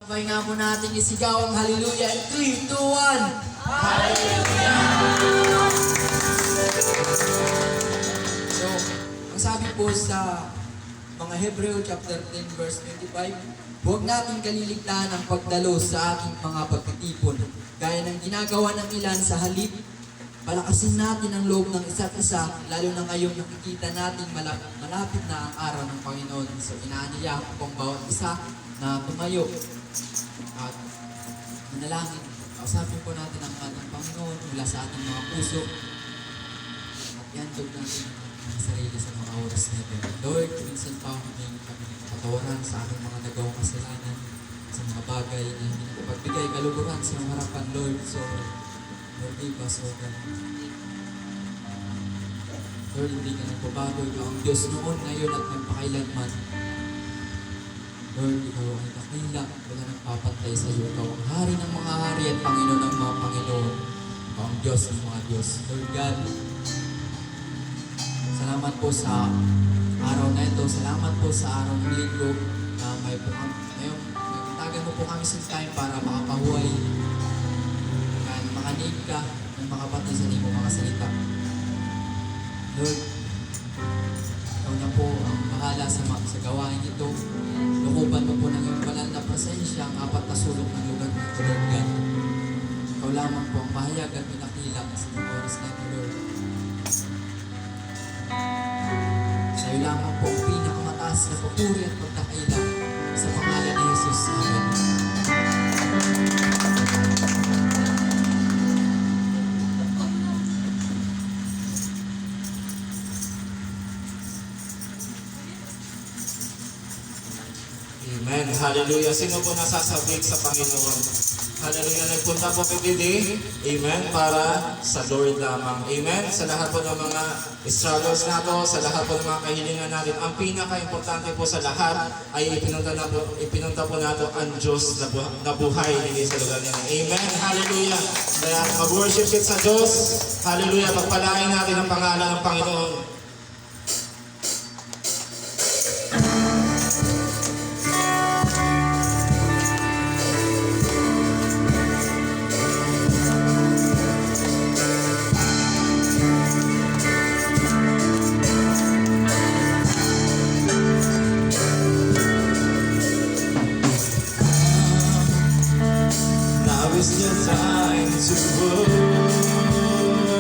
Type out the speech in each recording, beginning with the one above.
Sabay nga po natin isigaw ang hallelujah in 3, 2, 1. So, ang sabi po sa mga Hebreo chapter 10 verse 25, huwag natin kaliligtaan ang pagdalo sa ating mga pagtitipon, gaya ng ginagawa ng ilan. Sa halip, palakasin natin ang loob ng isa't isa, lalo na ngayong nakikita natin malapit na ang araw ng Panginoon. So, inaanyayahan ko ang bawat isa na tumayo at manalangin. Kausapin po natin ang ating Panginoon mula sa ating mga puso at ihandog natin ang sarili sa mga oras na ito. Lord, minsan pa kami patawaran sa aming mga nagawang kasalanan, sa mga bagay na hindi nakapagbigay kaluguran sa mga harapan, Lord. So, Lord, give us all that. Lord, hindi ka nagbabago. Ikaw ang Diyos noon, ngayon at magpakailanman. Lord, ikaw ay dakila. Wala nang papantay sa iyo. Ikaw ang hari ng mga hari at Panginoon ng mga Panginoon. Ikaw ang Diyos ng mga Diyos. Lord God, salamat po sa araw na ito. Salamat po sa araw ng linggo na ngayong nagtagan mo po kami since time para makapahuay, makanig ka, ng makapatid sa iyong mga salita. Lord, ikaw na po ang bahala sa gawain ito. Lukuban mo po ng iyong banal na presensya ang apat na sulok ng lugar ng Lord God. Ikaw lamang po ang mahayag at pinakila sa mga oras na ito, Lord. Sa iyo lamang po ang pinakamataas na papuri at pagkakaila sa pangalan ni Jesus. Amen. Amen. Hallelujah. Sino po nasasabik sa Panginoon? Hallelujah. Nagpunta po kay Didi. Amen. Para sa Lord lamang. Amen. Sa lahat po ng mga struggles nato, sa lahat po ng mga kahilingan natin, ang pinaka-importante po sa lahat ay ipinunta po nato ang Diyos na buhay nila sa lugar nila. Amen. Hallelujah. Kaya mag-worship sa Diyos. Hallelujah. Pagpalain natin ang pangalan ng Panginoon. Now is the time to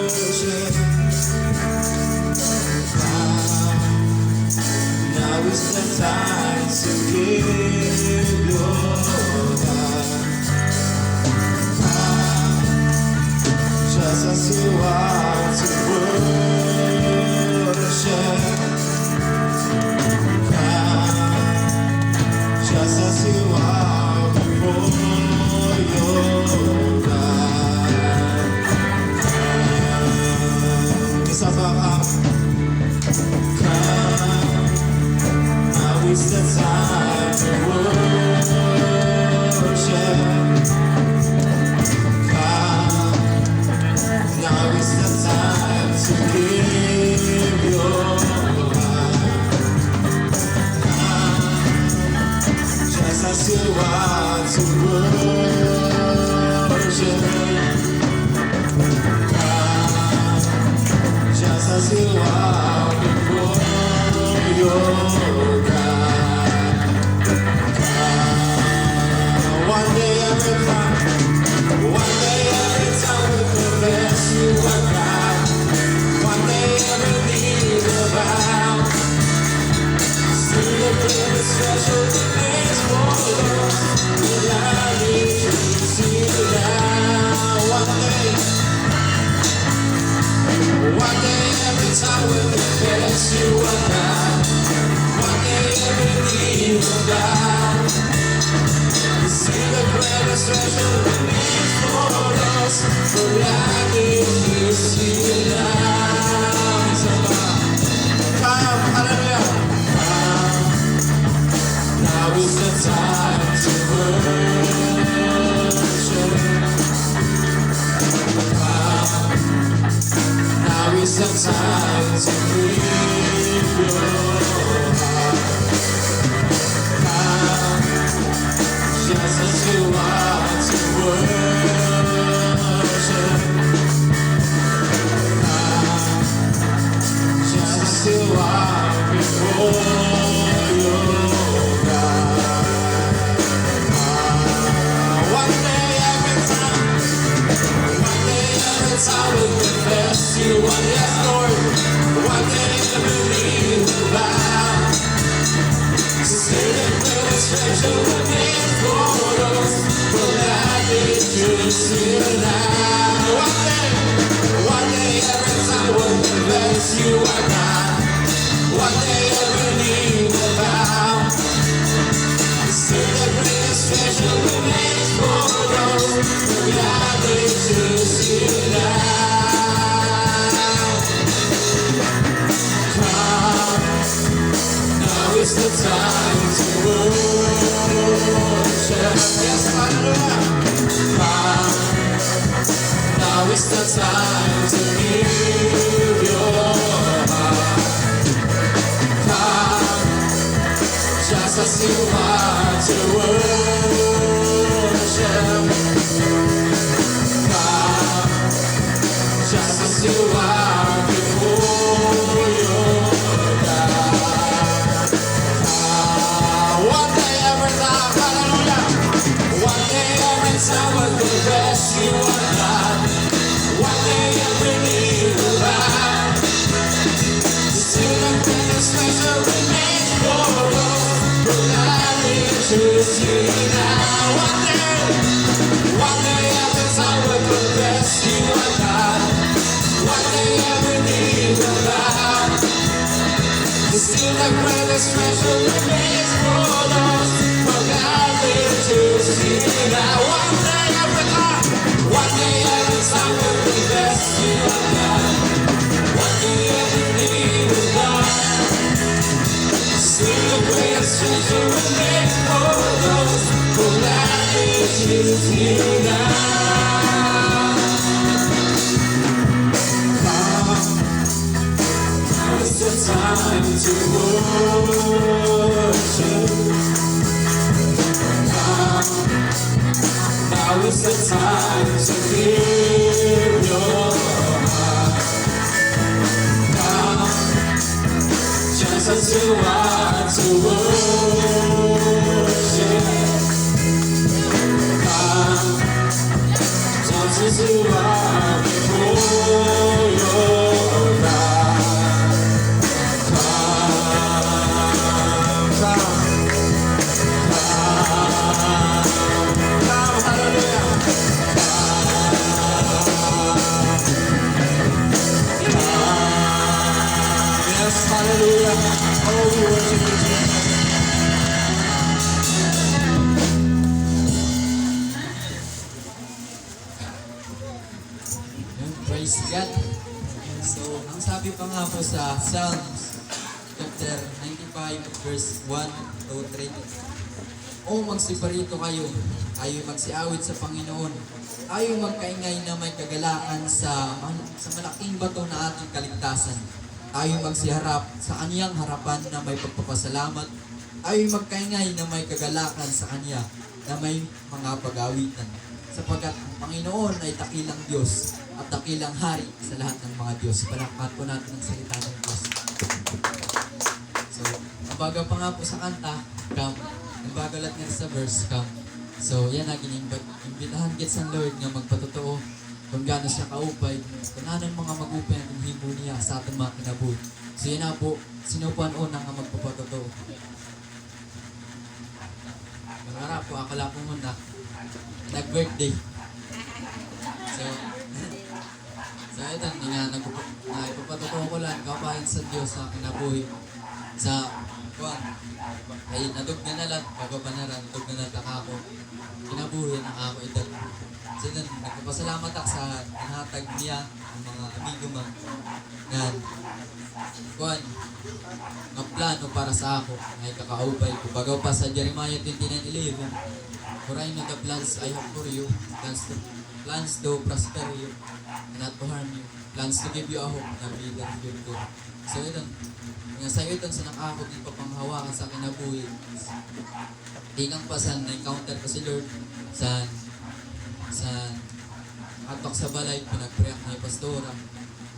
worship. Now is the time to give your life. Just as you are to worship. Just as you are before your now is the time to worship. Now is the time to give your life. Just as you are to worship. Just as you are before your God. One day every time we confess you are God. One day every knee will bow. See the great special things for us. Without you to see it now. One day every time we confess you are God. One day every knee will bow. You see the greatest treasure that means for us. But like it, you see it now. Come, hallelujah. Now is the time to worship. Now is the time to give your heart. Just as you are to worship. Just as you are before your God. One day every time we'll confess you are yes, Lord. One day every knee will bow. Say that we're a special remains for us. We'll gladly choose you now. One day every time we'll confess you are God. One day every knee will bow. Say that we're a special remains for us. We'll gladly choose you now. Come. Now is the time to worship. Yes, hallelujah. Now is the time to give your heart. Come, just as you are to worship. Come, just as you are before your God. One day every time, hallelujah. One day every time we'll confess you are God. One day every knee will bow. Still the greatest treasure remains for us. We'll gladly choose you now. One day every time we'll confess you are God. One day every knee will bow. Still the greatest treasure remains for us. We'll gladly choose you now. One day every time we'll confess you are God. One day every knee will bow. Still the greatest treasure remains for us. We'll gladly choose you now. Come. Now is the time to worship. Come. Now is the time to give your heart. Come. Just as you are to worship. Come. Just as you are before your God. Hallelujah. Oh, we worship you, Jesus. Praise God. So, ang sabi pa nga po sa Psalms chapter 95 verse 1 to 3. O magsiparito kayo, ayo'y magsiawit sa Panginoon, ayo'y magkaingay na may kagalakan sa malaking bato na ating kaligtasan. Ayo'y magsiharap sa kaniyang harapan na may pagpapasalamat. Ayo'y magkaingay na may kagalakan sa kaniya na may mga pag-awitan. Sapagkat ang Panginoon ay dakilang Diyos at dakilang Hari sa lahat ng mga Diyos. Palakpat po natin ang salita ng Diyos. So, ang baga pa nga po sa kanta, come. Ang bagalat nga sa verse, come. So, yan na, imbitahan kit sa Lord nga magpatotoo kung gaano siya kaupay, kung anong mga mag-upay ang himo niya sa ating mga kinabuhi. So, yan na po, sinupuan o nga magpapatotoo. Mangarap po, akala po muna, nag-birthday. So, ito, nagpapatotoo ko lang, kapahin sa Diyos sa kinabuhi. Sa, ay nadug na nalat, pagpapanaran, nadug na nalat ako. Kinabuhi na ako ito. So, nagpapasalamat ako sa nahatag niya, ang mga amigo mo. Yan. Ang plano para sa ako ay kakaupay ko. Bagaw pa sa Jeremiah 29:11. For I know the plans I have for you, plans to prosper you, and not to harm you, plans to give you a hope na bilang good. So ito, nga sa'yo ito sa nakakot ipapanghawakan sa kinabuhi. Tingang pasan, na-encounter ko si Lord, sa atok sa balay, pinagpriyak na pastora.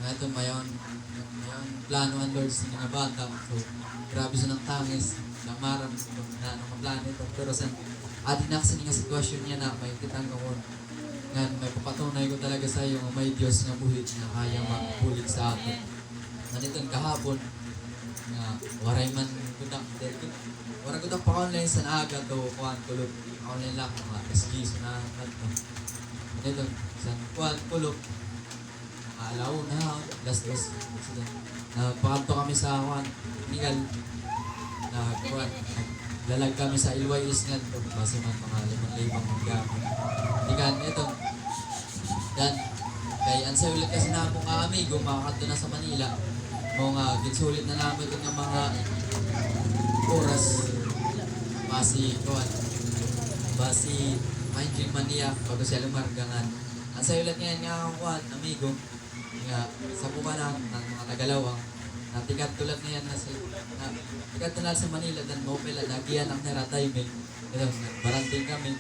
Nga ito, mayon plano ang Lord sa mga bata. So, grabe siya ng tangis, ng maram, na ano plano ito. Pero sa atin na kasi nga sitwasyon niya na may kitang ko nga may papatunay ko talaga sa iyo nga may Diyos nga buhit na kaya magpulit sa atin. Manitong kahapon, nga waray man kudak waray kudak pa online sa naaga to kuan kulog online lang mga SG sa nato nito sa kuan kulog alaw na last nagpakanto kami sa kuan Miguel na kuan lalag kami sa Ilwais nga to base man mga 5,000 ng gamit ikan ito dan kay ansa ulit kasi na akong amigo makakadto na sa Manila mga ginsulit na namin ito ng mga oras basi Mindring Mania bago siya lumargangan ang sayulat ngayon nga ang kuhan amigo nga sa buka ng mga Tagalawang na tigat tulad ngayon na tigat tulad sa Manila dan mo pala nagiyan ang naratay ito baranting kami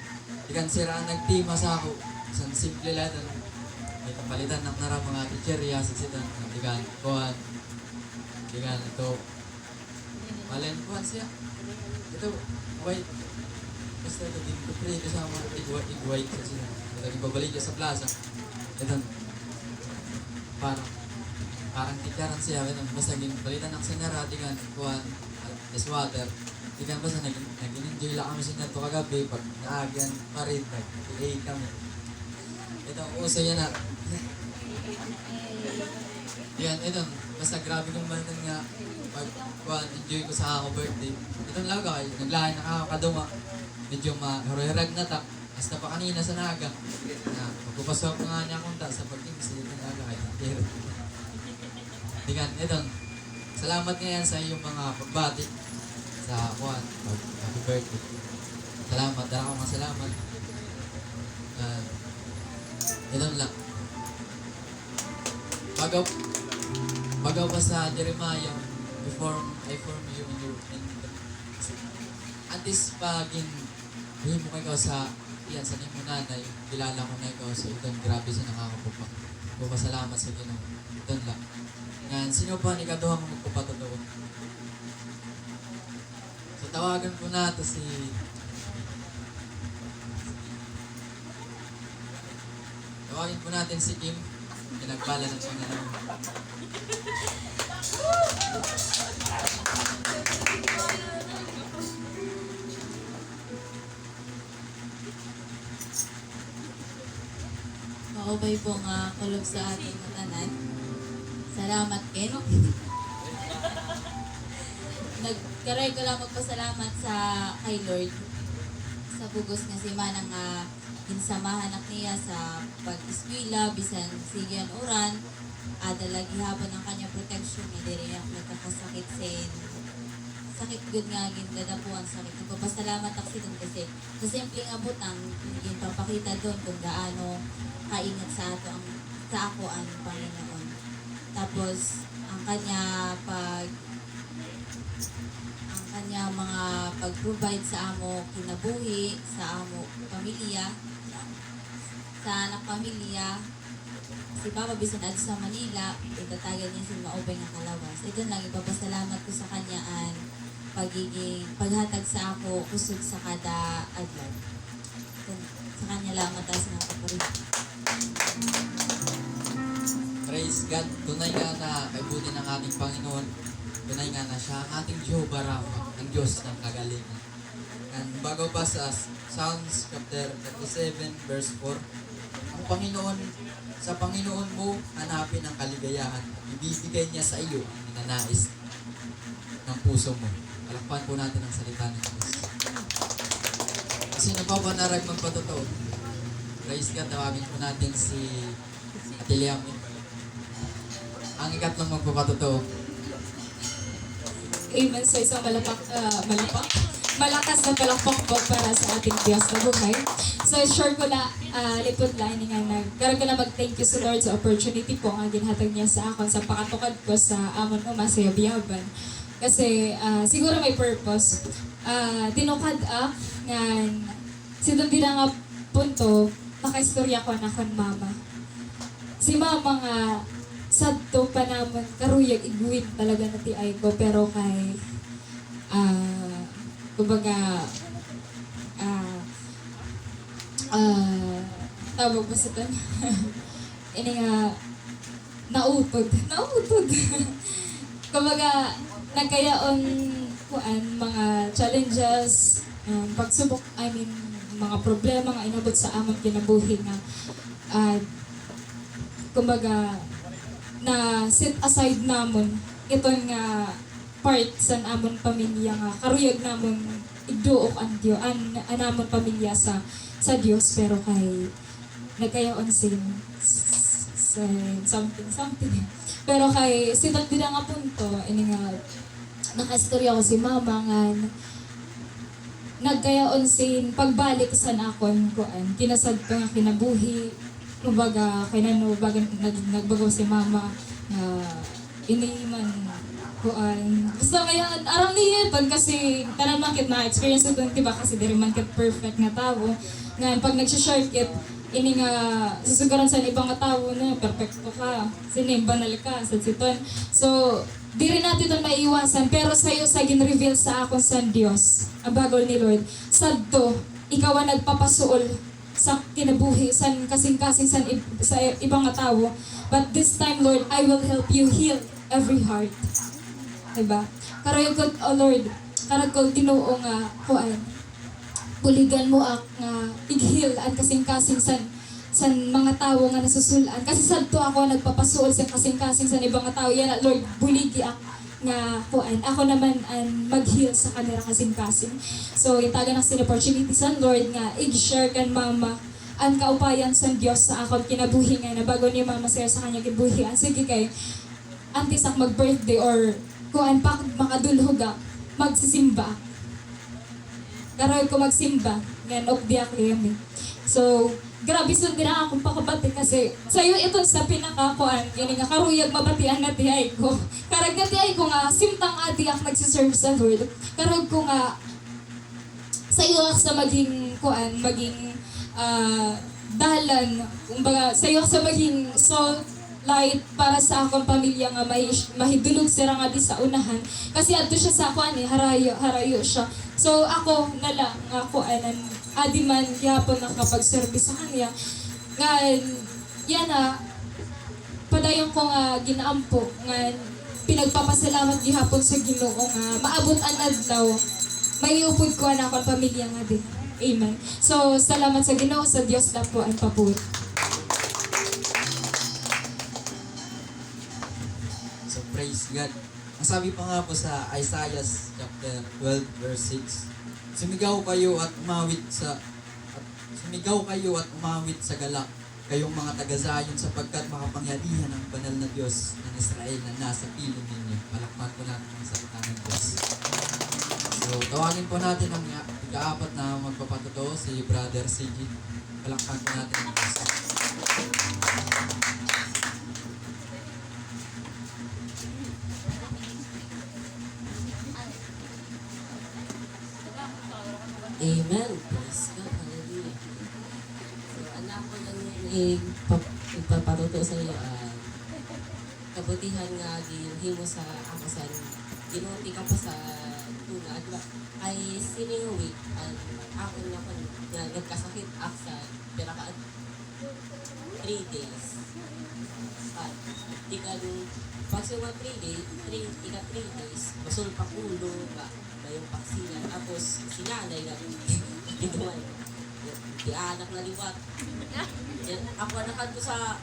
tigan sira ang nagtima sa ako isang simple lang may kapalitan ng nara mga teacherya sa sitan tigan kuhan tigan ito malen kuhan siya ito wait basta ito din ko pray sa mga igway sa siya ito ibabalik sa plaza ito parang tikaran siya ito basta ginpalitan ng sinara tigan kuhan is water tigan basta nag-enjoy lang kami siya ito kagabi pag naagyan pa rin nag-play kami ito uso yan na yan ito basta grabe kong bantan nga enjoy ko sa ako birthday itong laga kayo naglahan na kakaduma medyo mahurerag na ta hasta pa kanina sa naga na magpupasok na nga niya akong ta sa pag-ibig itong laga kayo tigan itong salamat ngayon sa iyong mga pagbati sa kuhan happy birthday salamat dahil ako mga salamat itong lang bagaw pa sa Jeremiah before I form you in your antes pagin mo kayo sa iyan sa nimo nanay kilala ko na ikaw sa itong grabe sa nakakapupa pasalamat sa Ginoo itong lang nga sino pa ni kaduhang magpapatotoo so tawagan po nato si tawagin po natin si Kim pinagpala ng Panginoon. Maubay po nga kulog sa ating matanan. Salamat, Ken. Nagkaroy ko lang magpasalamat sa kay Lord sa bugos nga si Manang nga ginsamahan niya sa pag-eskwela bisan sigyan oran dalagi hapon ang kanya protection ni diri ang nagkakasakit sakit gud nga gindadapuan sakit nagpapasalamat ako sidon kasi sa simpleng abot ang ginpapakita doon kung gaano kaingat sa ako ang Panginoon tapos ang kanya mga pag-provide sa amo kinabuhi sa amo pamilya sa anak pamilya si Papa bisan adto sa Manila itatagan niya si maubay nga kalawas ito lang ipapasalamat ko sa kanya ang paghatag sa ako kusog sa kada adlaw sa kanya lang mataas na papuri Praise God tunay nga na kaibuti ng ating Panginoon tunay nga na siya ang ating Jehovah Rapha ang Diyos ng kagalingan and bago pa sa Psalms chapter 37 verse 4 ang Panginoon sa Panginoon mo hanapin ang kaligayahan at ibibigay niya sa iyo ang ninanais ng puso mo. Palakpan po natin ang salita ng Diyos. Sino pa ba narag magpatotoo? Praise God, tawagin po natin si Atiliam. Ang ikatlong magpapatotoo. Amen sa isang malakas na palakpak po para sa ating Diyos na buhay. So, short ko na, lipod lang nga nagkaroon ko na mag-thank you sa Lord sa opportunity po nga ginhatag niya sa akon sa pakatukad ko sa amon uma sa yabiyaban. Kasi siguro may purpose. Tinukad nga sidong din nga punto, nakaistorya ko na kan mama. Si mama nga, sadto pa naman, karuyag iguin talaga na ti ay ko, pero kay, kumbaga, tawag ba sa ito? Ini nga, nautod. Kumbaga, nagkayaon kuan mga challenges, pagsubok, mga problema nga inabot sa among kinabuhi nga kumbaga na set aside namon iton nga part sa amon pamilya nga karuyag namon igduok ang Dios an amon pamilya sa Dios, pero kay nagkayaon something pero kay sitat din nga punto ini nga nakastorya ko si mama nga nagkayaon sin pagbalik sa nakon kuan kinasad pa nga kinabuhi kumbaga kinano bagan nagbago si mama na ini man kuan basta kaya aram niya ton kasi tanan man kit na experience ito diba kasi diri man kit perfect nga tawo nga pag nagsha-shortcut ini nga susugaran sa ibang nga tawo na perfecto ka sining banal ka sa siton so di rin natin ito maiiwasan, pero sa'yo sa gin-reveal sa akon sa Diyos, ang bagol ni Lord, sadto, ikaw ang nagpapasuol sa kinabuhi, sa kasing-kasing sa ibang nga tao. But this time, Lord, I will help you heal every heart. Diba? Karayag ko, oh Lord, karag ko tinuo nga, kuan, puligan mo nga, i-heal ang kasing-kasing sa mga tao nga nasusulaan. Kasi sadto ako nagpapasuol sa kasing-kasing sa ibang nga tao. Yan, Lord, buligi ako nga kuan. Ako naman ang mag-heal sa kanila kasing-kasing. So, itaga na sin opportunity sa Lord nga i-share kan mama ang kaupayan sa Dios sa akong kinabuhi nga na bago ni mama share sa kanya kibuhi. Sige kay antisak mag-birthday or kuan pa makadulhog magsisimba. Karoy ko magsimba ngan og diak kami. So, grabe sun din akong pakabati kasi sa'yo ito sa pinakakuan yun nga karuyag mabatian na tihay ko karag na tihay ko nga simtang adi ak nagsiserve sa Lord karag ko nga sa'yo ak sa maging kuan maging dalan kumbaga sa'yo ak sa maging salt light para sa akong pamilya nga mahidulog sira nga di sa unahan kasi adto siya sa kuan harayo siya so ako na lang ako adi man gyapon nakapag-service sa kanya nga yan padayon ko nga ginaampo nga pinagpapasalamat gihapon sa Ginoo nga maabot ang adlaw may upod ko na akong pamilya nga din. Amen. So salamat sa Ginoo, sa Dios lang po ang papuri. So praise God. Ang sabi pa nga po sa Isaiah chapter 12 verse 6, sumigaw kayo at umawit sa galak kayong mga taga-Zion sapagkat makapangyarihan ang banal na Diyos ng Israel na nasa piling ninyo. Palakpan po natin ang salita ng Diyos. So tawagin po natin ang ika-apat na magpapatotoo si Brother CG. Palakpan po natin ang Diyos. Amen. Praise God. Hallelujah. So, anak ko lang ipapatuto sa iyo kabutihan nga ginhimo sa akasan. Ginuti ka pa sa tuna. Diba? Ay sining week ako na ko nga nagkasakit aksa pero ka 3 days. At tikan pag sa 3 days, 3 days, basul pa kulo ka yung paksinan. Tapos, sinanay na ginawa. Di anak na liwat. Ako nakanto sa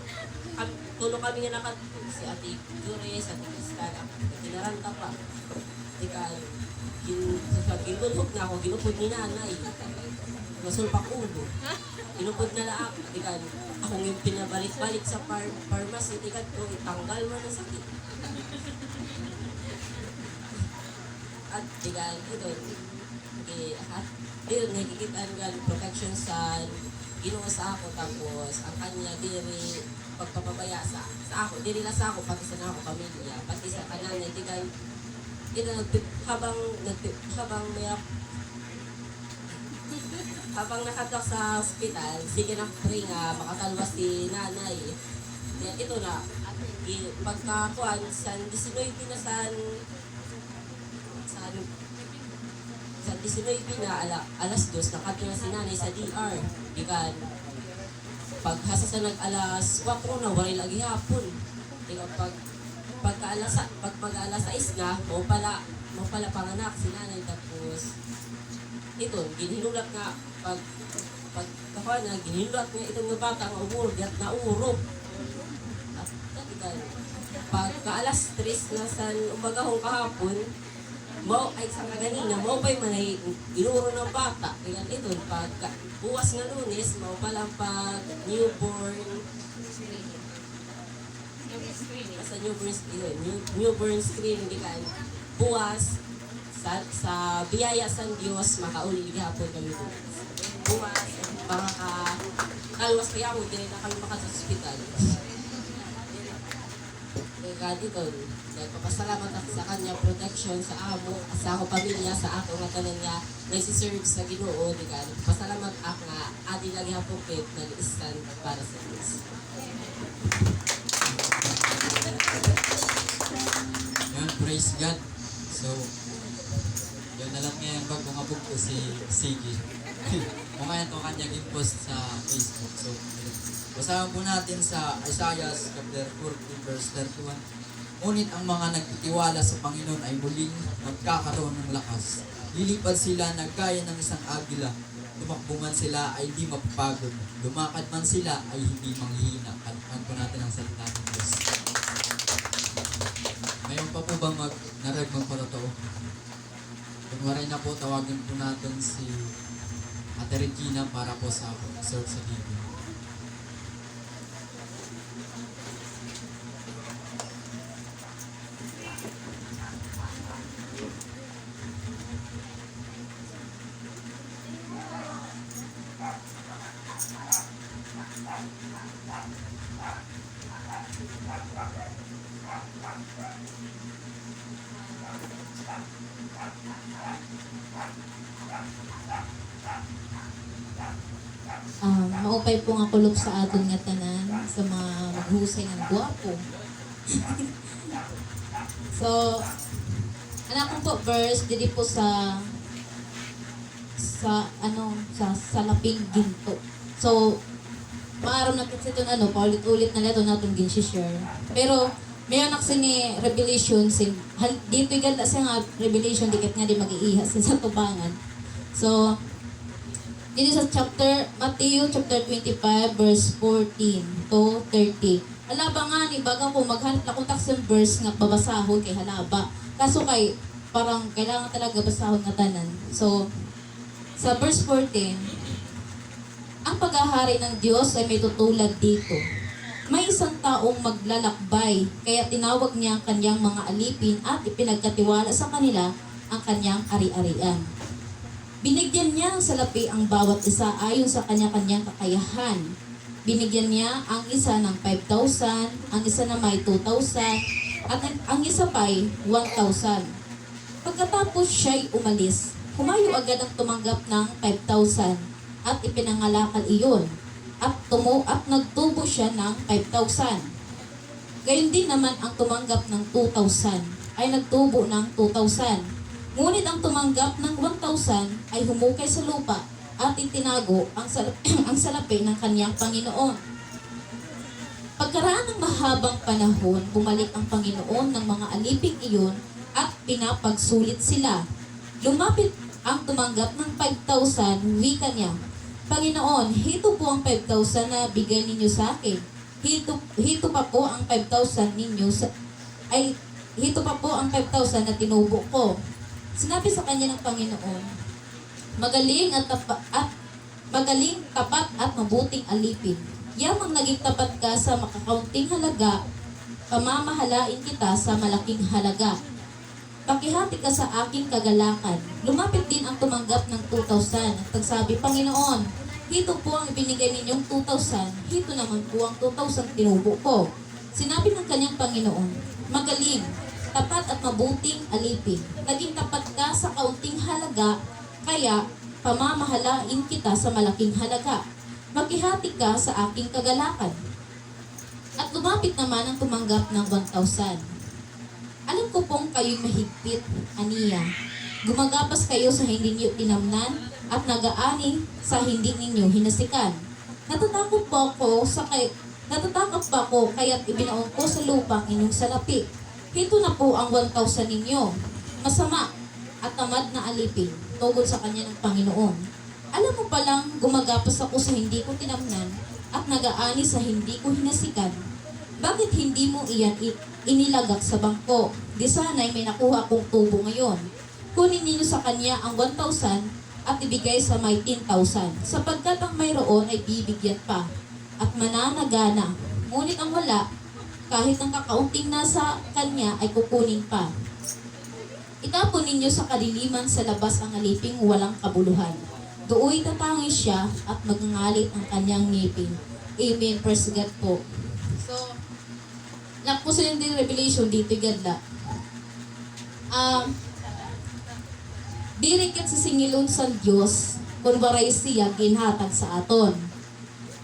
tulong kami nga nakanto. Si Ate Jures, Ate Kristal, kinaranta pa. Di ka, ginulhog na ako, ginupod ni nanay. Masul pa ulo. Ginupod na laak. Di ka, akong yung pinabalik-balik sa pharmacy, di ka to, itanggal mo na sakit. At tigal ito at dito nakikita ang protection sa Ginoo sa ako tapos ang kanya diri pagpapabaya sa ako diri na sa ako pati sa ako pamilya pati sa kanan na tigal ito habang may habang nakatok sa ospital, sige na pray nga makatalwas si nanay. Yan, ito na, pagkakuan, san 19 na san 19 na alas 2, nakadto na si nanay sa DR. Ikan, paghasa sa alas 4 na, waray lagi hapon. Ikan, pag alas 6 na, mo pala panganak si nanay. Tapos, ito, gininulat nga, pagkakuan na, gininulat nga itong nga bata nga umurgat na uro. At, ikan, pagka alas 3 na sa umagahong kahapon, ay sa kaganina, mo ba'y manay inuro ng bata. Kaya ito, pag buwas nga Lunes, mo pala pag newborn sa newborn screen, hindi ka buwas sa biyaya sa Diyos, makauli hapon kami buwas, kalwas kaya mo, hindi na kami makasa hospital. Kaya dito, nagpapasalamat ako sa kanya protection sa amo, sa ako pamilya, sa ako nga tanan nga nagsiserve sa Ginoo. Pasalamat ako nga adi lagi hapon pit na stand para sa Diyos. Yan, praise God. So, yun na lang ngayon bago nga book ko si Sige. Kung kaya ito kanyang i-post sa Facebook. So, basahan po natin sa Isaiah chapter 14 verse 31. Ngunit ang mga nagtitiwala sa Panginoon ay muling magkakaroon ng lakas. Lilipad sila na gaya ng isang agila. Tumakbo man sila ay hindi mapapagod. Lumakad man sila ay hindi manghihina. Kalpan po natin ang salita ng Diyos. Mayroon pa po bang narag magpatotoo? Kung waray na po, tawagin po natin si Ate Regina para po sa serve sa TV. Maupay po nga kulog sa aton nga tanan sa mga maghusay ng gwapo. So, anak ko po verse dili po sa salaping ginto. So, maaram na kasi ito paulit-ulit na leto natin gin-share. Pero, may anak ni Revelation, dito ganda siya nga Revelation, dikit nga di mag-iihas sa tubangan. So, dito sa Matthew chapter 25 verse 14 to 30. Halaba nga ni baga ko maghanap na kontak sa verse nga babasahon kay halaba. Kaso kay parang kailangan talaga basahon nga tanan. So sa verse 14, ang paghahari ng Diyos ay may tutulad dito. May isang taong maglalakbay, kaya tinawag niya ang kanyang mga alipin at ipinagkatiwala sa kanila ang kanyang ari-arian. Binigyan niya ng salapi ang bawat isa ayon sa kanya-kanyang kakayahan. Binigyan niya ang isa ng 5,000, ang isa na may 2,000, at ang isa pa'y 1,000. Pagkatapos siya'y umalis, humayo agad ang tumanggap ng 5,000 at ipinangalakal iyon. At nagtubo siya ng 5,000. Gayon din naman ang tumanggap ng 2,000 ay nagtubo ng 2,000. Ngunit ang tumanggap ng 1,000 ay humukay sa lupa at itinago ang salapi ng kanyang Panginoon. Pagkaraan ng mahabang panahon, bumalik ang Panginoon ng mga aliping iyon at pinapagsulit sila. Lumapit ang tumanggap ng 5,000, wika niya, Panginoon, hito po ang 5,000 na bigay ninyo sa akin. Hito pa po ang 5,000 hito pa po ang 5,000 na tinubo ko. Sinabi sa kanya ng Panginoon, magaling, tapat at mabuting alipin. Yamang naging tapat ka sa makakaunting halaga, pamamahalain kita sa malaking halaga. Pakihati ka sa aking kagalakan. Lumapit din ang tumanggap ng 2,000 at nagsabi, Panginoon, hito po ang ibinigay ninyong 2,000, hito naman po ang 2,000 tinubo ko. Sinabi ng kanyang Panginoon, magaling, tapat at mabuting alipin. Naging tapat ka sa kaunting halaga, kaya pamamahalain kita sa malaking halaga. Makihati ka sa aking kagalakan. At lumapit naman ang tumanggap ng 1,000. Alam ko pong kayo'y mahigpit, aniya. Gumagapas kayo sa hindi niyo tinamnan at nagaani sa hindi ninyo hinasikan. Natatakot ba ako kaya't ibinaon ko sa lupang inyong salapi. Hito na po ang 1,000 ninyo. Masama at tamad na alipin tungkol sa kanya ng Panginoon. Alam mo palang gumagapas ako sa hindi ko tinamnan at nagaani sa hindi ko hinasikan. Bakit hindi mo iyan inilagak sa bangko? Di sana'y may nakuha kong tubo ngayon. Kunin ninyo sa kanya ang 1,000 at ibigay sa may 10,000, sapagkat ang mayroon ay bibigyan pa at mananagana. Ngunit ang wala, kahit ang kakaunting nasa kanya ay kukunin pa. Itapon ninyo sa kadiliman sa labas ang aliping walang kabuluhan. Dooy tatangis siya at magngalit ang kanyang ngipin. Amen. Praise God po. So, lang po sa yung revelation dito, gadla. Dirikit sa singilon sa Diyos, kung waray siya ginhatag sa aton.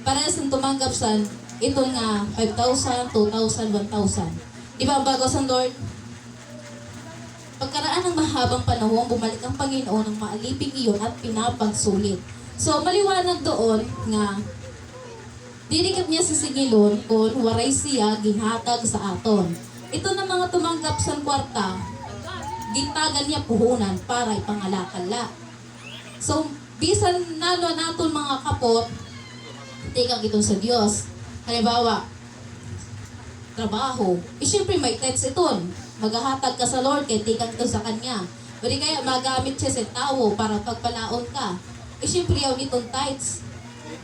Para sa tumanggap sa ito nga 5,000, 2,000, 1,000. Di ba ang bago sa Lord? Pagkaraan ng mahabang panahon, bumalik ang Panginoon ng maaliping iyon at pinapagsulit. So, maliwanag doon nga, dirikit niya sa singilon kung waray siya ginhatag sa aton. Ito na mga tumanggap sa kwarta, gintagan niya puhunan para ipangalakala. So, bisan nalo naton mga kapot, tikang itong sa Diyos. Halimbawa, trabaho. Siyempre may tithes iton. Maghahatag ka sa Lord kaya tikang ito sa Kanya. O di kaya magamit siya sa tao para pagpalaon ka. Siyempre yaw nitong tithes.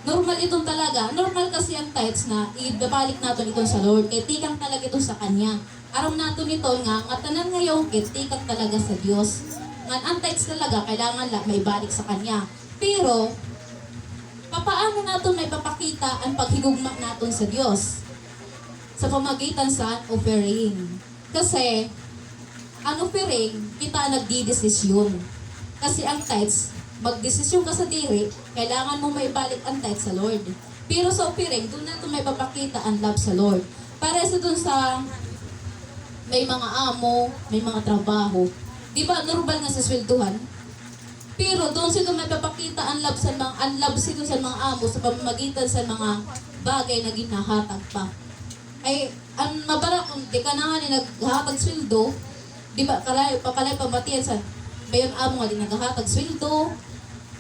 Normal itong talaga. Normal kasi ang tithes na ibabalik natin itong sa Lord kaya tikang talaga itong sa Kanya. Aram nato nito nga tanan ngayon tikang talaga sa Diyos. Nga ang tithes talaga kailangan lang may balik sa Kanya. Pero papaano natin may papakita ang paghigugma natin sa Diyos? Sa pamagitan sa offering. Kasi ang offering kita nagdidesisyon. Kasi ang tithes magdesisyon ka sa diri, kailangan mo may balik ang tithes sa Lord. Pero sa offering doon natin may papakita ang love sa Lord. Para sa doon sa may mga amo, may mga trabaho. Di ba normal nga sa swelduhan? Pero doon sila may papakita ang love sa mga amo sa pamamagitan sa mga bagay na ginahatag pa. Ay, ang mabara kung di ka na nga naghahatag sweldo, di ba papalay pamatiyan sa mayon amo nga di naghahatag sweldo.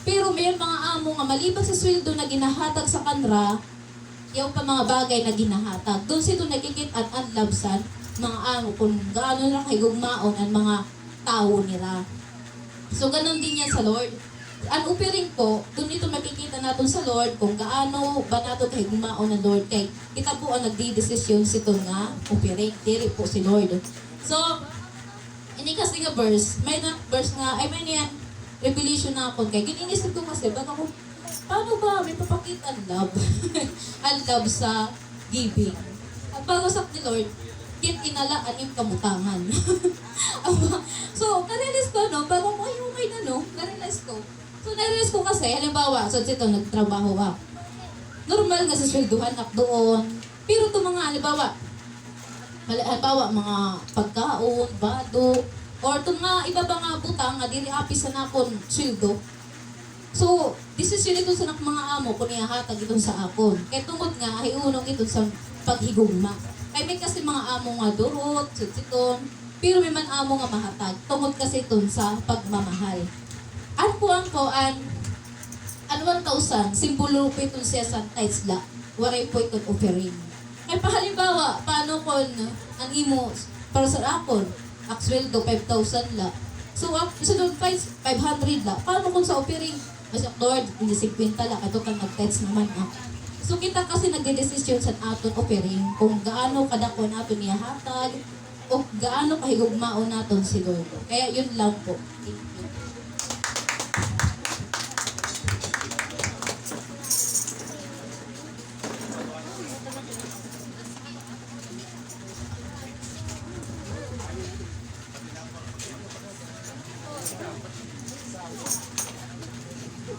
Pero mayon mga amo nga maliban sa sweldo na ginahatag sa kanra, yung pa mga bagay na ginahatag. Doon sila nakikita ang love sa mga amo kung gaano lang higugmaon ang mga tao nila. So, ganun din yan sa Lord. Ang offering po, doon ito makikita natin sa Lord kung gaano ba natin higugmaon ng Lord. Kay kita po ang nagdidesisyon sito nga offering. Diri po si Lord. So, ini kasi nga verse, may na verse nga, ay may niyan, revelation na ako. Kaya gininisip ko kasi, baka ko, paano ba may papakita ang love? Ang love sa giving. At bago sa ni Lord, kit inalaan yung kamutangan. So, narealize ko, no? Bago ko, okay na, no? Narealize ko. So, narealize ko kasi, halimbawa, so ito, nagtrabaho ako. Normal nga sa swelduhan up doon. Pero ito mga, halimbawa, mga pagkaon, bado, or ito nga, iba ba nga butang, nga dili apis na akong sweldo. So, desisyon ito sa mga amo, kung ihahatag ito sa akon. Kaya tungkol nga, hiunong ito sa paghigugma. Kaya may kasi mga amo nga durot, siton, pero may man amo nga mahatag. Tungkol kasi ito sa pagmamahal. Ano po ang 1,000, simbolo po ito siya sa tithes la, waray po ito offering. Kaya pahalimbawa, paano kung ang imo, para sa akon, aksweldo 5,000 la. So, sa doon 500 la. Paano kung sa offering? Mas Lord, hindi 50 la. Ito kang nag-tithes naman. So, kita kasi nagdedesisyon sa aton offering kung gaano kadako natin niyahatag o gaano kahigugmao natin si Lord. Kaya yun lang po. Thank you.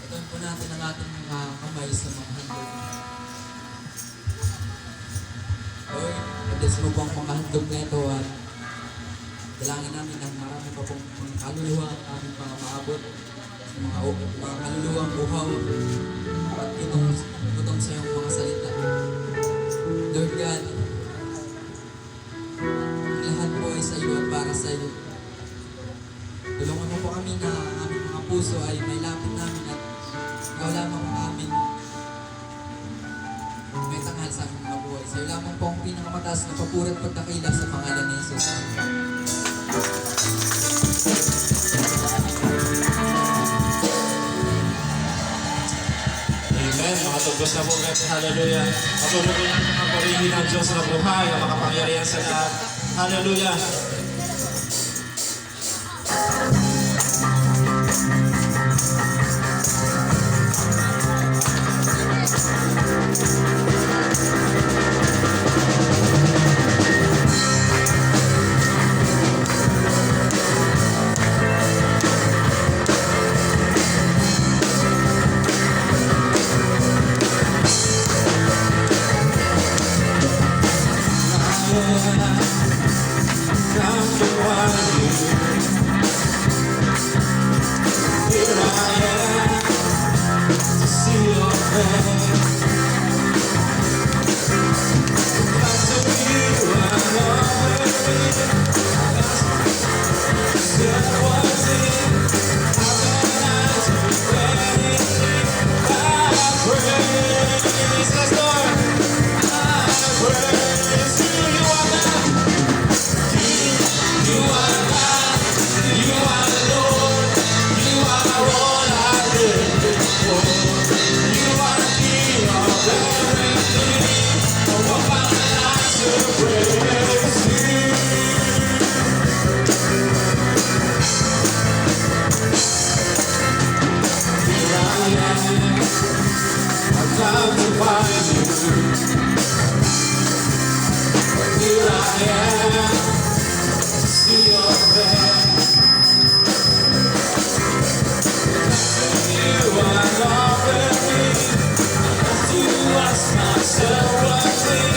Ituon po natin ang ating mga kamay sa mga handog. Lord, pagdas mo po ang mga handog na ito at dalangin namin ang marami pa pong mga kaluluwa ang aming mga maabot sa mga kaluluwang buhaw at itong sa iyong mga salita. Lord God, ang lahat po ay sa iyo at para sa iyo. Tulungan mo po kami na ang aming mga puso ay may lapit namin at ikaw lamang ang aming may tanghal sa aming mga buhay. Sa iyo lamang po ang pinakamataas na papuri at pagdakila sa pangalan ni Jesus. Amen. Mga tugos na po, guys. Hallelujah. Patuloy po natin ang purihin ng Diyos na buhay, ang makapangyarihan sa lahat. Hallelujah. God come to find you. Here I am to see your face. You are all with me. I have to ask myself one thing.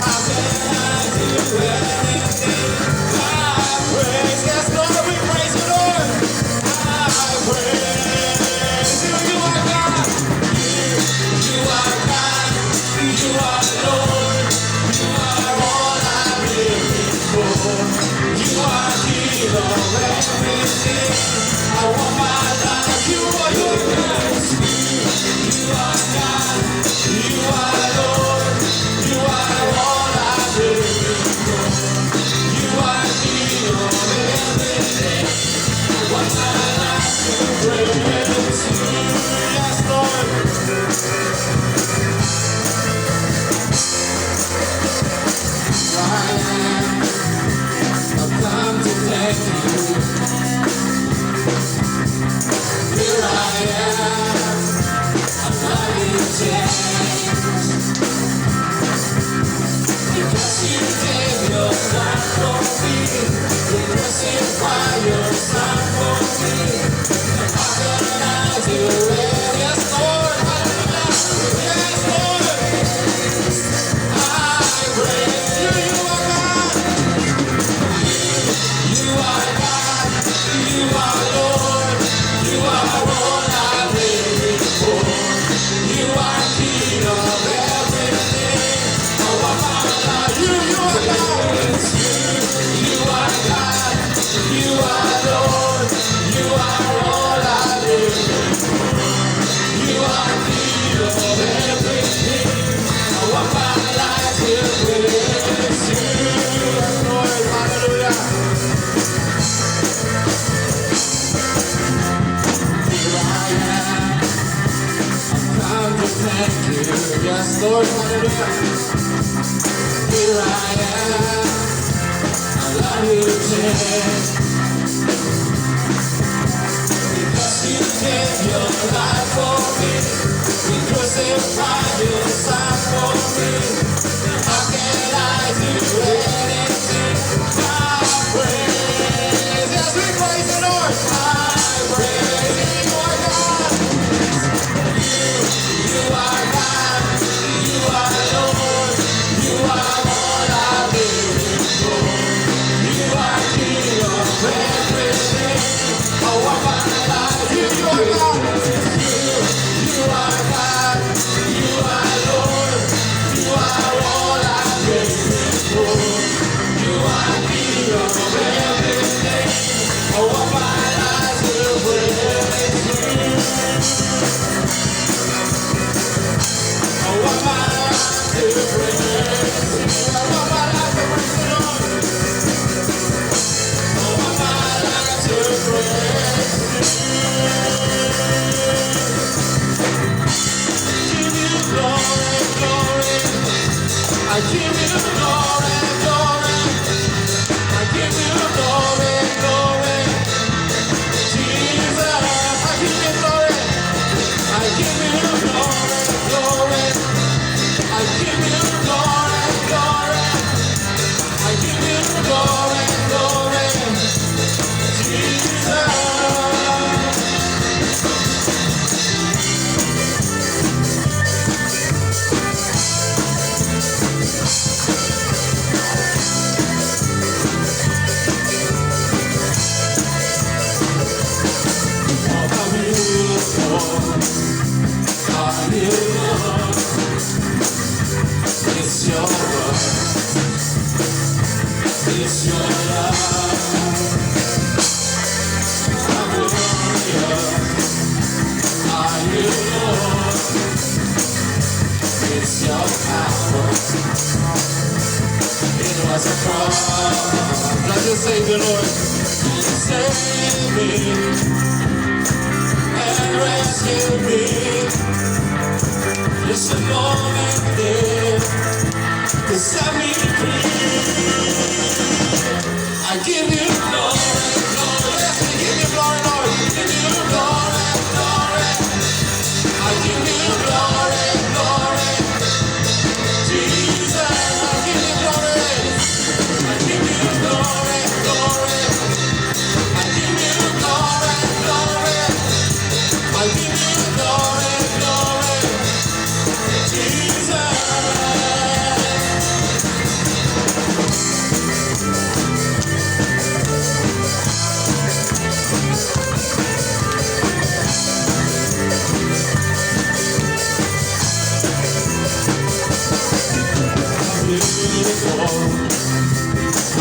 How can I do anything? I praise, yes Lord, we praise you, Lord. I praise you, you are God. You are God, you are Lord. You are all I'm living for. You are King of everything. I want my life, you are your best. You are God, you are Lord. You are all I'm living for. You are King of everything. I want my life to praise you. Yes, Lord. I am, I've come to thank you. Here I am, I'm not in chains. Because you gave your life for me, you crucify your son for me. How can I do it? Yes, Lord, hallelujah. Yes, Lord, I praise you. You are God. You are God. You are Lord. You are all I'm living for. You are King of everything. Oh, I'm alive. You are God. You are God. You are Lord. You are all I'm living for. You are King of everything. Oh, I'm alive to praise you, Lord. Hallelujah. Here I am, come to thank you. Yes, Lord, hallelujah. Here I am, I love you, Jesus. Because you gave your life for me, you crucified your son for me. How can I do anything? I praise, yes, we praise the Lord. I praise you, you are God. You are God. You are Lord. You are all I'm living for. You are King of everything. Oh, I'm alive. You are God. You are God. You are Lord. You are all I'm living for. You are King of everything. Oh, I'm alive to praise you. Oh, I'm alive to praise you. Oh, I'm alive to praise the Lord. Oh, I'm alive to praise you. Give you glory, glory. I give you glory, glory. I give you glory, glory. Jesus, I give you glory. I give you glory, glory. I give you glory, glory. I give you glory, glory. Jesus. Oh, how beautiful are you, Lord. It's your word. It's your love. How glorious are you, Lord. It's your power. It was a cross. Let us save the Lord. Save me and rescue me. Just a moment there to set me free. I give you glory, glory. Yes, we give you glory, Lord. Give you glory, glory. I give you glory, glory.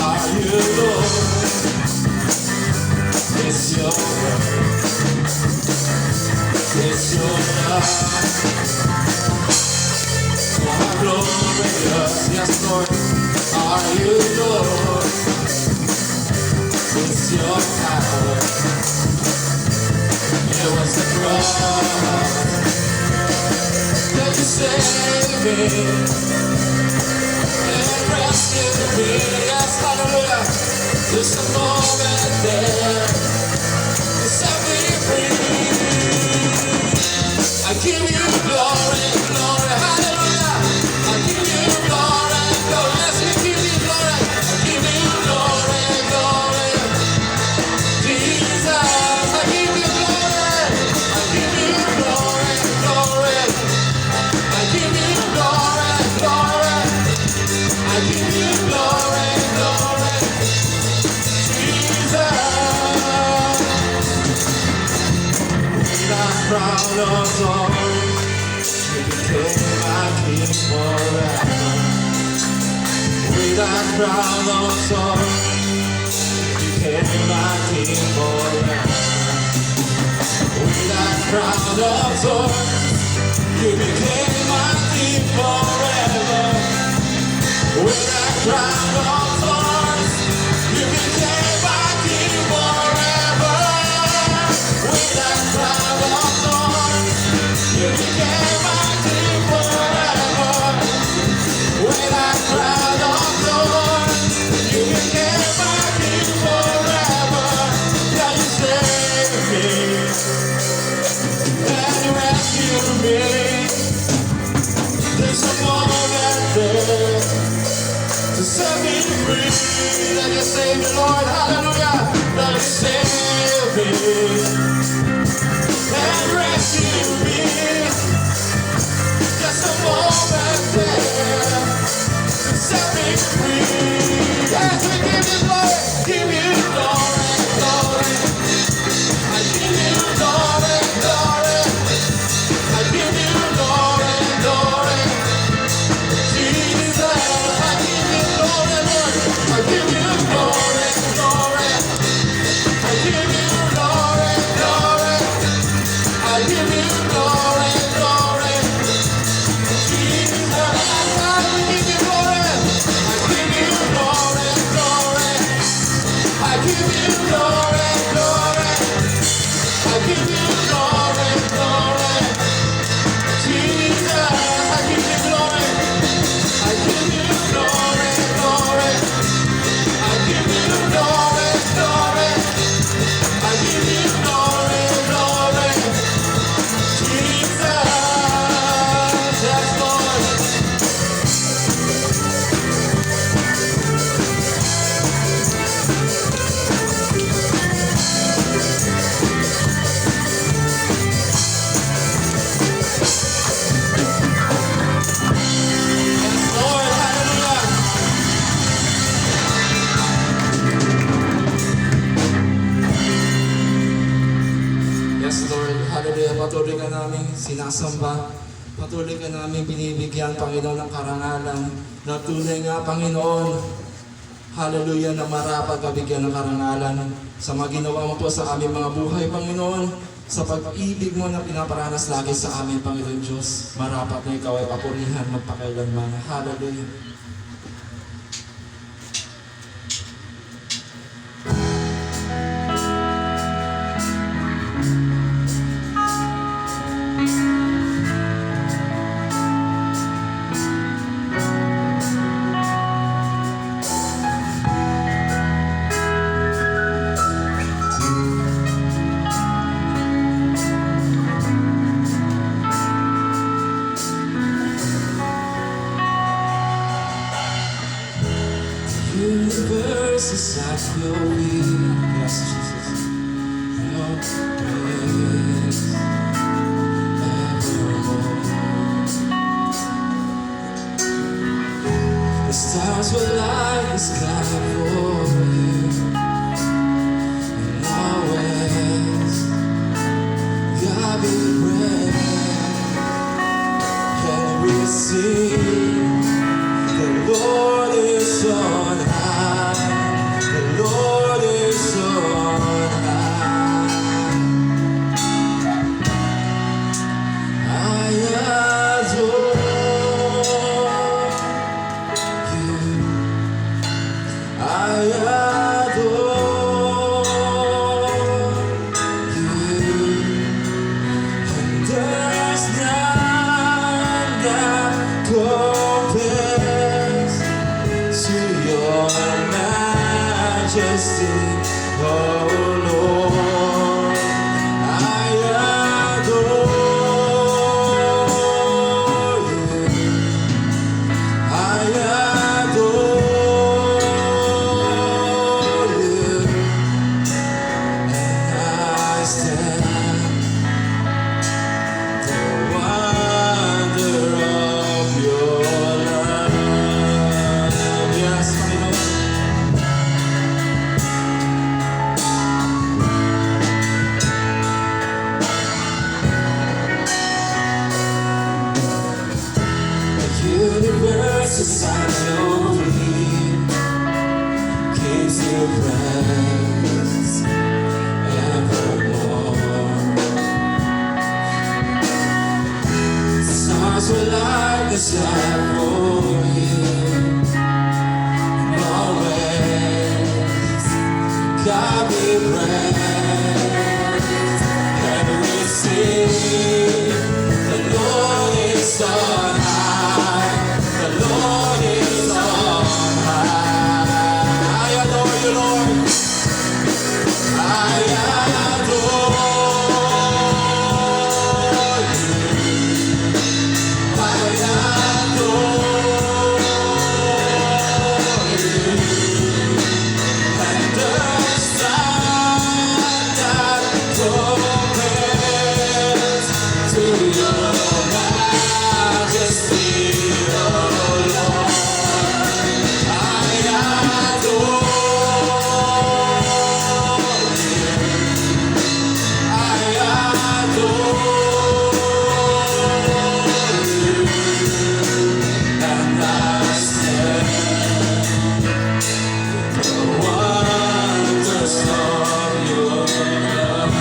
are you, Lord? It's your word, it's your love. Glorious, yes, Lord, are you, Lord? It's your power. It was the cross that you saved me and rescued me. Yes, hallelujah. Just a moment there to set me free. I give you glory, glory, hallelujah. I give you glory, glory. Let's give you glory. I give you glory, glory. Jesus, I give you glory. I give you glory, glory. I give you glory, glory. I give you glory, glory. Jesus, with a crown of thorns, you became my king forever. With a crown of thorns, you became my king forever. With a crown of thorns, you became my king forever. With a crown of thorns, you became my king forever. With a crown of thorns, you became my king forever. With a crown of thorns, you became my king forever. Yeah, you saved me and you rescued me. There's a moment there to set me free. That you saved me, Lord, hallelujah. That you saved me and rescued me. Just a moment there to set me free. Yes, we give you glory, give you glory, glory. I give you glory, glory. I give you glory, glory. Jesus, I give you glory, Lord. I give you glory, glory. I give you glory, glory. I give you glory, glory. Jesus, I give you glory. I give you glory, glory. I give you glory, glory. I give you glory, glory. Jesus, I give you glory. I give you glory, glory. I give you glory, glory. I give you glory, glory. Jesus, yes, Lord. Yes, Lord, hallelujah. Yes, Lord, hallelujah. Patuloy ka namin sinasamba. Patuloy ka namin binibigyan, Panginoon, ng karangalan. Na tunay nga, Panginoon, hallelujah, na marapat kabigyan ng karangalan sa mga ginawa mo po sa aming mga buhay, Panginoon. Sa pag-ibig mo na pinaparanas lagi sa amin, Panginoon Diyos. Marapat na ikaw ay papurihan magpakailanman. Hallelujah. Universe is at your will. Yes, Jesus. Your praise evermore. The stars will light the sky for you. And always, God be praised. And we sing, the Lord is on high. The Lord is on high. I adore you. I adore you. And there's none that compares to your majesty, oh Lord. I adore you. I adore you. And I stand the wonder of your love. Yes, Panginoon. The universe is at your feet, gives you praise evermore. Stars will light the sky for you. Always, God be praised. And we sing, the Lord is on high. The Lord is on high. I adore you, Lord. I adore you. I adore you. And there's none that compares to your majesty, oh Lord. I adore you. I adore you. And I stand the wonders of your love.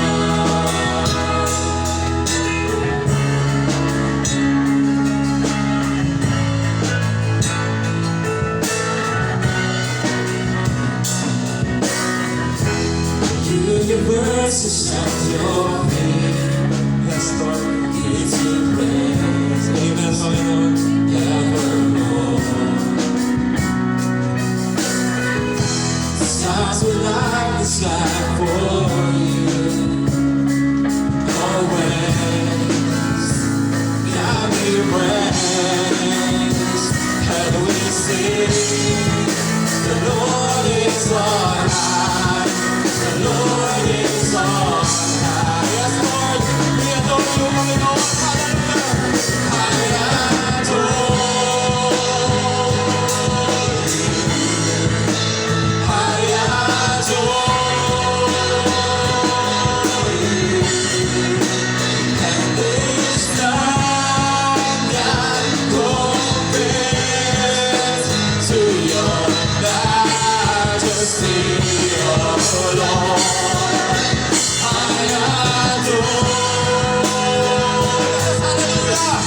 The universe is at your feet. Yes, Lord, gives you praise. Amen, Panginoon. Evermore. Stars will light the sky for you. Always, God be praised. And we sing, the Lord is on high. The Lord is on high. Yes, Lord, we adore you, Panginoon. Hallelujah. I adore you. I adore you. And there's none that compares to your majesty, oh Lord. I adore. Yes, hallelujah.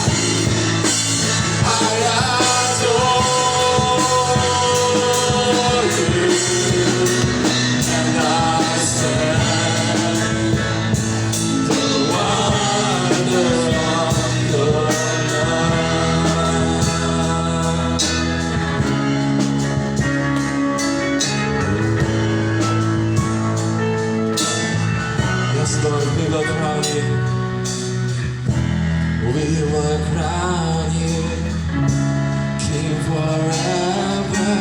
I adore you. And I stand the wonder of your love. Yes, Lord, we will crown you. We will crown you King forever,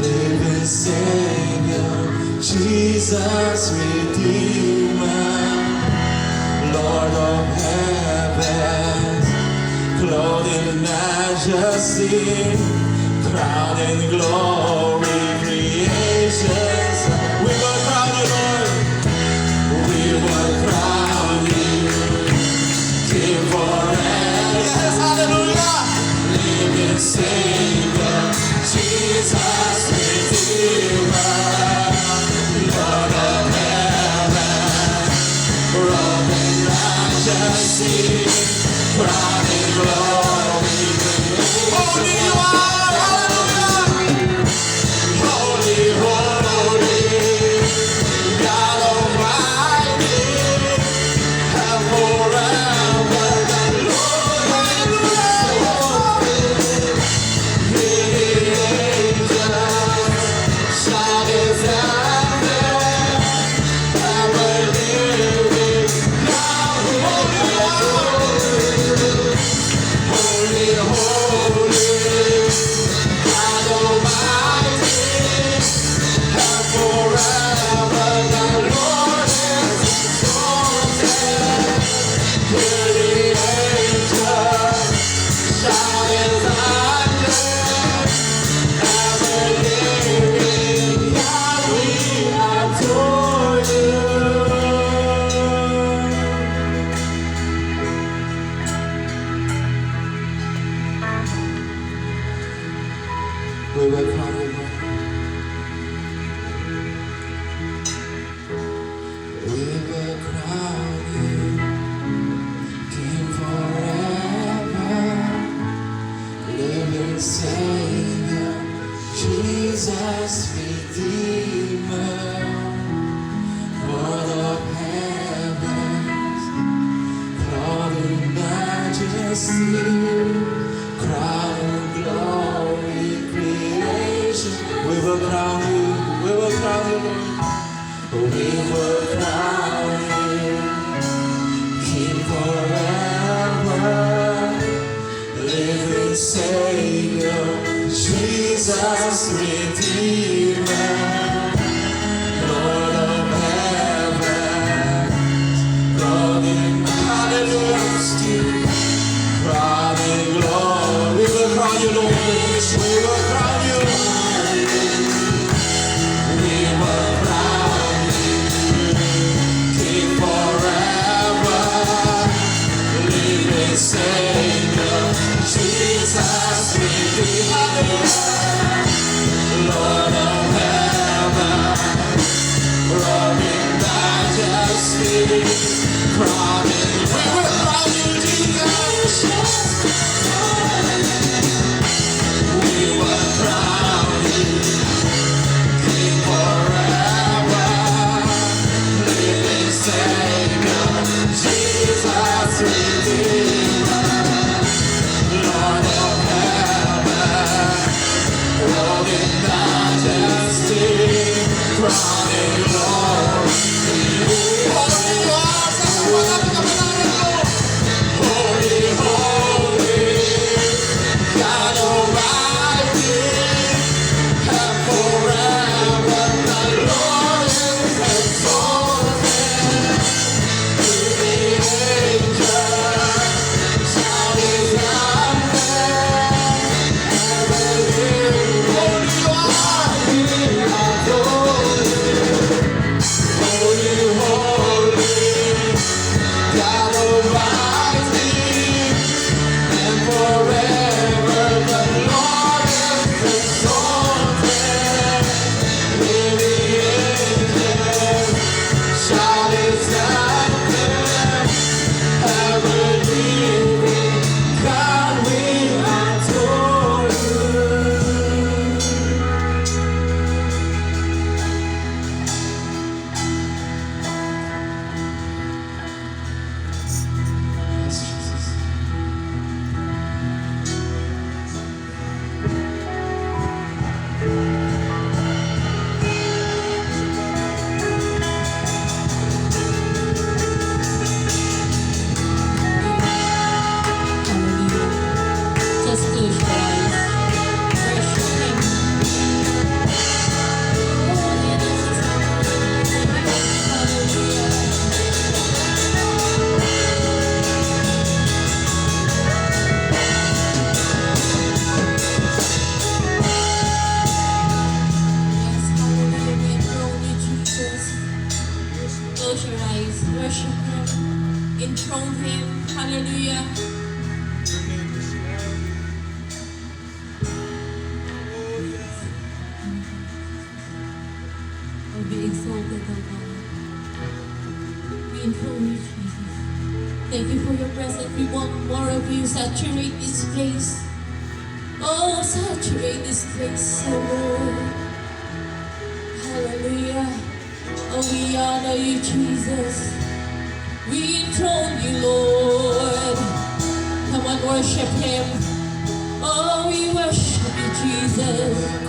living Savior, Jesus Redeemer, Lord of heavens, clothed in majesty, crowned in glory, creations. We will crown you, Lord. We will crown you King forever. Yes, hallelujah. Living Savior, Jesus. We will crown you, Lord. We will crown you King forever, living Savior, Jesus Redeemer, Lord of heavens, crowned in majesty, crown of glory, creation. We will crown you, Lord. We will crown you King forever, living Savior, Jesus Redeemer, Lord of heaven, God in majesty, crown in glory. We will crown you, Lord. We will crown you. We will crown you King forever, living Savior, Jesus Redeemer, Lord of heaven, robing majesty, crowning. We will crown you, Jesus. We will crown you King forever, living Savior, Jesus Redeemer, Lord of heaven, robing majesty, crowning glory. Holy was the one of the Holy, holy, God Almighty, and forever the Lord is exalted. The angels shouting holy are you, holy, holy, God Almighty, and forever the Lord is exalted. With the angels shouting something, heavenly, God we adore you. Yes, Jesus. Hallelujah. Just close your eyes. Worship Him. Hallelujah. Yes, hallelujah. We enthrone you, Jesus. Close your eyes. Worship Him. Enthrone Him. Hallelujah. Oh, be exalted, O God. We enthrone you, Jesus. Thank you for your presence. We want more of you. Saturate this place. Oh, saturate this place, oh Lord. Hallelujah. Oh, we honor you, Jesus. We enthrone you, Lord. Come on, worship Him. Oh, we worship you, Jesus.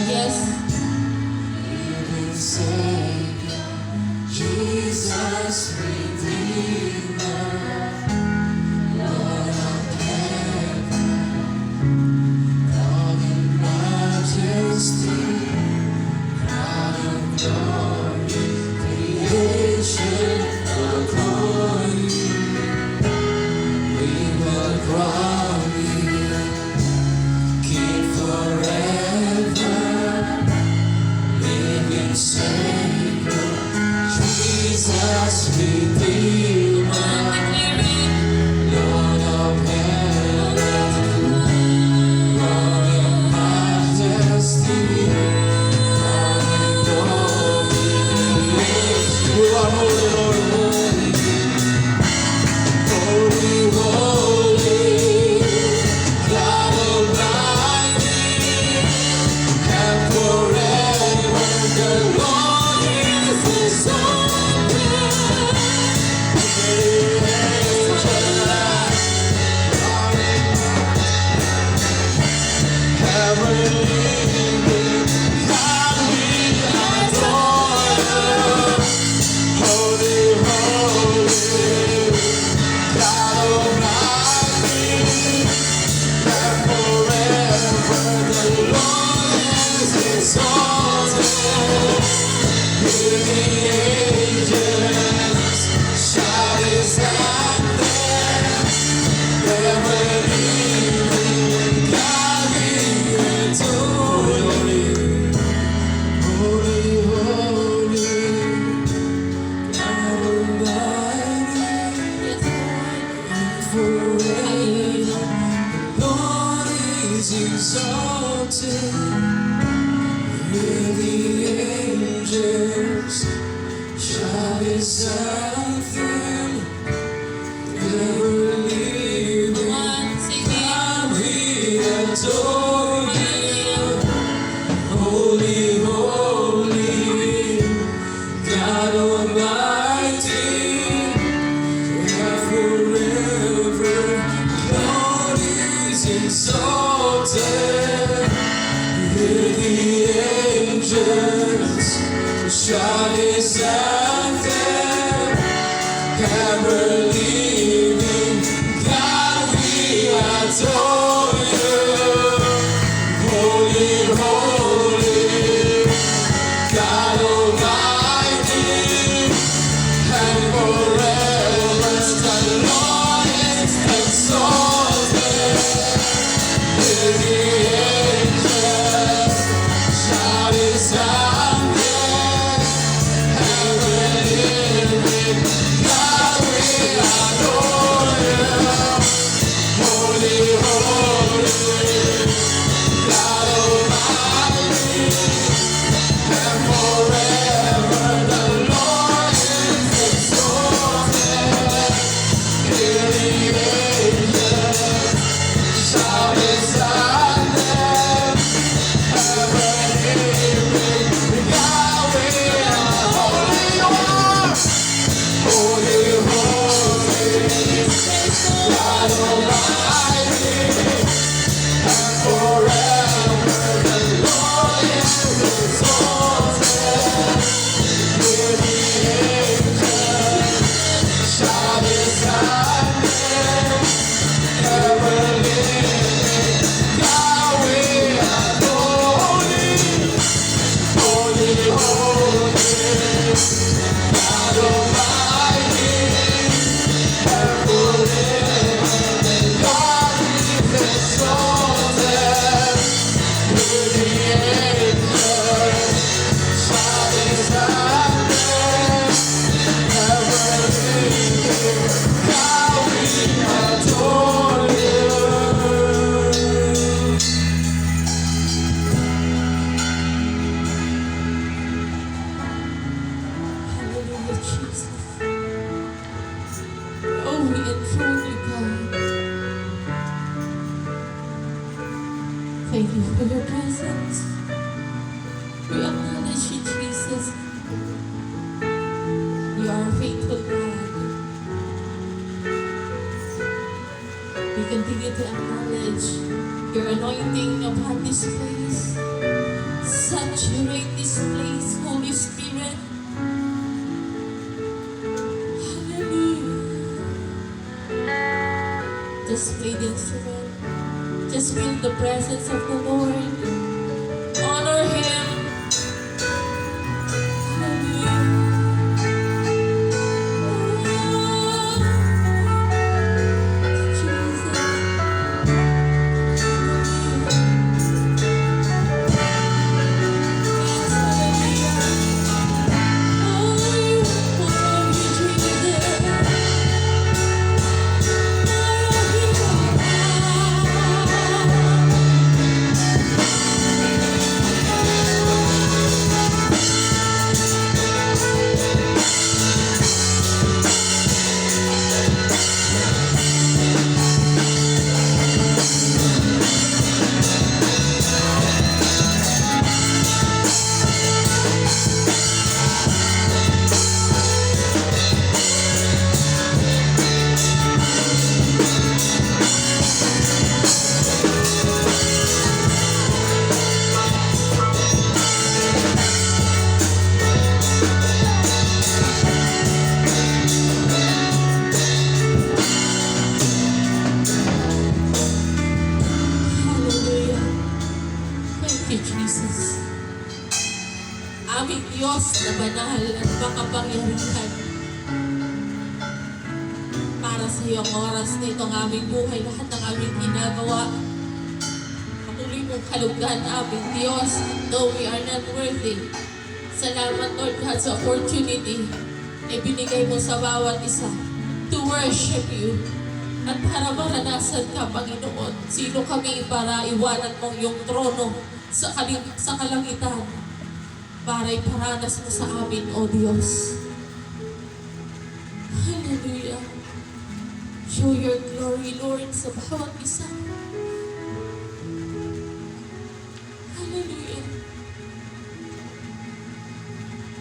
Yes. Living Savior, Jesus Redeemer, Lord of heaven, God in majesty, crown of glory, creation adore you. We will crown you King forever, living Savior, Jesus Redeemer. is out there. Never leaving. God, we adore you. Holy, holy, God Almighty, forever. Lord is exalted. Hear the angels shout His anthem. Never leaving. God, we adore you. Holy, holy, God Almighty, forever. God is exalted. Hear the angels shout His anthem. Ever living, God, we adore you. Holy, holy, God Almighty, and forever the Lord is exalted. Hear the angels shout His anthem. Ever living, God, we adore you. Holy, holy, God Almighty, and forever the Lord is exalted. Hear the angels shout His anthem. Ever living, God, we adore you. Holy, holy, God Almighty, and forever the Lord is exalted. Hear the angels shout His anthem. Ever living, God, we adore you. Holy, holy, God Almighty, and forever God is exalted. Hear the angels shout His anthem. Ever living, God, we adore you. Hallelujah, Jesus. Oh, we enthrone you, God. Thank you for your presence. We acknowledge you, Jesus. You are a faithful God. We continue to acknowledge your anointing upon this place. Saturate this place, Holy Spirit. Hallelujah. Just play the instrument. Just feel the presence of the Lord. Honor Him. Hallelujah. Jesus. aming Diyos na banal at makapangyarihan. sa iyo ang oras na ito ang aming buhay, lahat ng aming ginagawa. Patuloy mong kalugdan aming Diyos, though we are not worthy. Salamat, Lord God, sa opportunity na ibinigay mo sa bawat isa to worship you. At para maranasan ka, Panginoon, sino kami para iwanan mong iyong trono sa kalangitan para iparanas mo sa amin, O Diyos. Hallelujah. Show your glory, Lord, sa bawat isa. Hallelujah.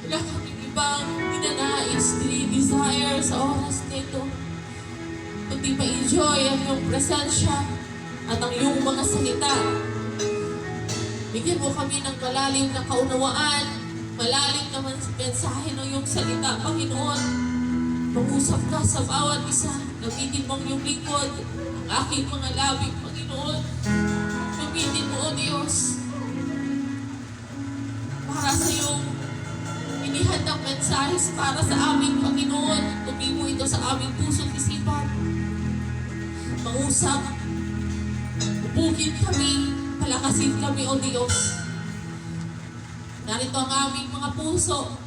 Wala kaming ibang ninanais, desire sa oras nito, kundi ma-enjoy ang iyong presensya at ang iyong mga salita. Bigyan mo kami ng malalim na kaunawaan, malalim na mensahe ng iyong salita, Panginoon. Mag-usap ka sa bawat isa. Gamitin mo ang iyong lingkod, ang aking mga labi, Panginoon. Gamitin mo, O Diyos, para sa iyong inihandang mensahes para sa aming Panginoon. Tumi mo ito sa aming puso't isipan. Mangusap, bukid kami, palakasin kami, O Diyos. Narito ang aming mga puso,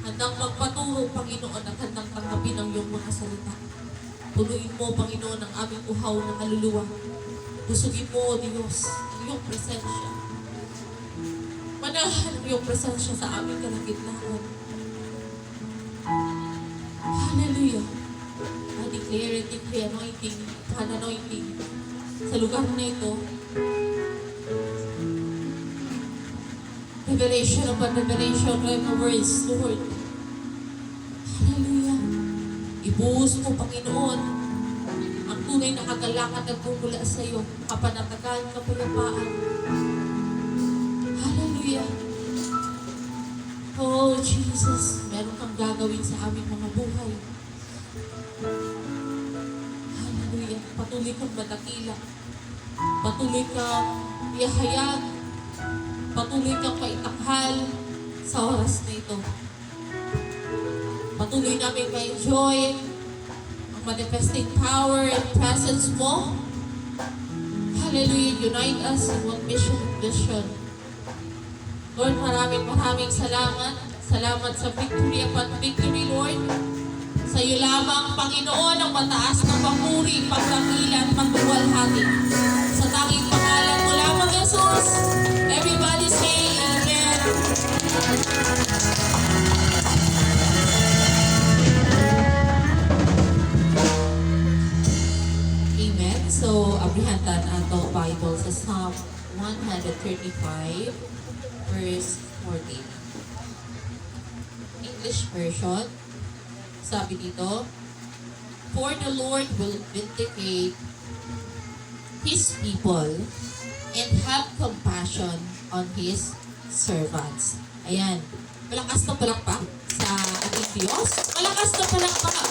handang magpaturo, Panginoon, at handang tanggapin ang iyong mga salita. Punuin mo, Panginoon, ang aming uhaw ng kaluluwa. Busugin mo, O Diyos, ang iyong presensya. Manahan ang iyong presensya sa aming kalagitnaan. Hallelujah. I declare and decree anointing, pan-anointing sa lugar na ito. Revelation upon revelation, Rhema words, Lord. Hallelujah. Ibuhos mo, Panginoon, ang tunay na kagalakan na bumula sa iyo, kapanatagan, kapayapaan. Hallelujah. Oh, Jesus, meron kang gagawin sa aming mga buhay. Hallelujah. Patuloy kang matakila. Patuloy kang ihayag. Patuloy kang paitakhal sa oras na ito. Patuloy namin ma-enjoy ang manifesting power and presence mo. Hallelujah. Unite us in one mission and vision. Lord, maraming salamat. Salamat sa victory upon victory, Lord. Sa iyo lamang, Panginoon, ang mataas na papuri, pagdakilan, pagbuwalhati. Sa tanging pangalan mo lamang, Jesus. Everybody say amen. Amen. So, abrihantan ato Bible sa Psalm 135, verse 14. English version. Sabi dito, for the Lord will vindicate His people and have compassion on His servants. Ayan. Malakas na palakpak sa ating Diyos. Malakas na palakpak